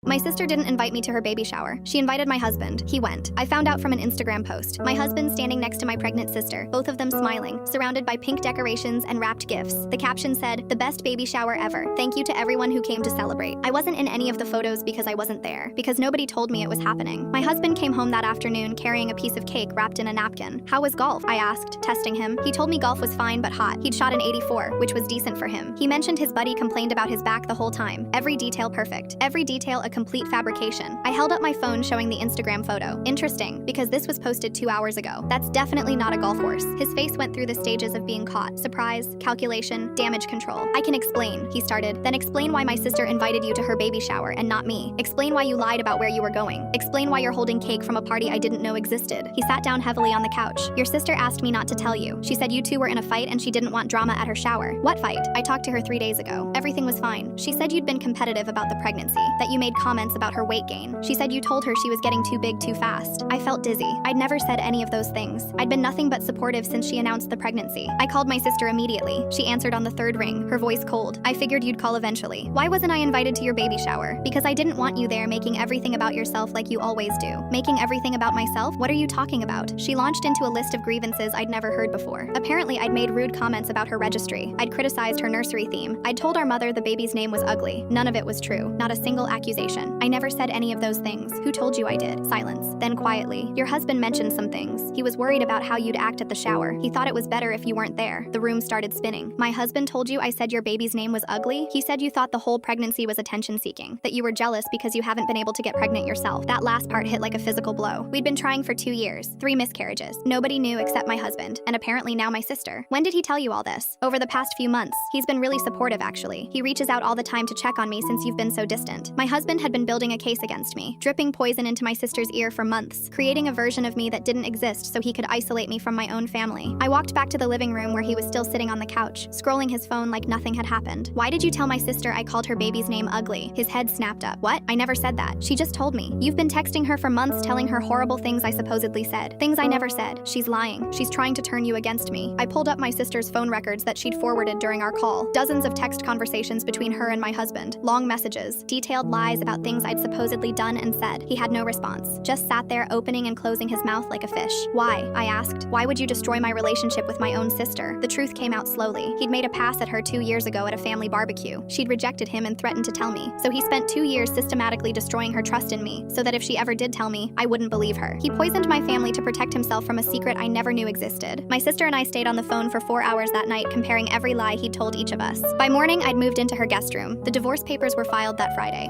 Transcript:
My sister didn't invite me to her baby shower. She invited my husband. He went. I found out from an Instagram post. My husband standing next to my pregnant sister, both of them smiling, surrounded by pink decorations and wrapped gifts. The caption said, "The best baby shower ever. Thank you to everyone who came to celebrate." I wasn't in any of the photos because I wasn't there, because nobody told me it was happening. My husband came home that afternoon carrying a piece of cake wrapped in a napkin. "How was golf?" I asked, testing him. He told me golf was fine but hot. He'd shot an 84, which was decent for him. He mentioned his buddy complained about his back the whole time. Every detail perfect. Every detail a complete fabrication. I held up my phone showing the Instagram photo. Interesting, because this was posted 2 hours ago. That's definitely not a golf horse. His face went through the stages of being caught. Surprise, calculation, damage control. "I can explain," he started. "Then explain why my sister invited you to her baby shower and not me. Explain why you lied about where you were going. Explain why you're holding cake from a party I didn't know existed." He sat down heavily on the couch. "Your sister asked me not to tell you. She said you two were in a fight and she didn't want drama at her shower." "What fight?" "I talked to her 3 days ago. Everything was fine. She said you'd been competitive about the pregnancy, that you made comments about her weight gain. She said you told her she was getting too big too fast." I felt dizzy. I'd never said any of those things. I'd been nothing but supportive since she announced the pregnancy. I called my sister immediately. She answered on the 3rd ring, her voice cold. "I figured you'd call eventually. Why wasn't I invited to your baby shower?" "Because I didn't want you there making everything about yourself like you always do." "Making everything about myself? What are you talking about?" She launched into a list of grievances I'd never heard before. Apparently, I'd made rude comments about her registry. I'd criticized her nursery theme. I'd told our mother the baby's name was ugly. None of it was true. Not a single accusation. I never said any of those things. "Who told you I did?" Silence. Then quietly, "Your husband mentioned some things. He was worried about how you'd act at the shower. He thought it was better if you weren't there." The room started spinning. "My husband told you I said your baby's name was ugly? He said you thought the whole pregnancy was attention-seeking, that you were jealous because you haven't been able to get pregnant yourself." That last part hit like a physical blow. We'd been trying for 2 years, 3 miscarriages. Nobody knew except my husband, and apparently now my sister. "When did he tell you all this?" "Over the past few months. He's been really supportive, actually. He reaches out all the time to check on me since you've been so distant." My husband had been building a case against me, dripping poison into my sister's ear for months, creating a version of me that didn't exist so he could isolate me from my own family. I walked back to the living room where he was still sitting on the couch, scrolling his phone like nothing had happened. "Why did you tell my sister I called her baby's name ugly?" His head snapped up. "What? I never said that. She just told me. You've been texting her for months telling her horrible things I supposedly said. Things I never said. She's lying. She's trying to turn you against me." I pulled up my sister's phone records that she'd forwarded during our call. Dozens of text conversations between her and my husband. Long messages. Detailed lies about things I'd supposedly done and said. He had no response. Just sat there opening and closing his mouth like a fish. "Why?" I asked. "Why would you destroy my relationship with my own sister?" The truth came out slowly. He'd made a pass at her 2 years ago at a family barbecue. She'd rejected him and threatened to tell me. So he spent 2 years systematically destroying her trust in me, so that if she ever did tell me, I wouldn't believe her. He poisoned my family to protect himself from a secret I never knew existed. My sister and I stayed on the phone for 4 hours that night comparing every lie he'd told each of us. By morning, I'd moved into her guest room. The divorce papers were filed that Friday.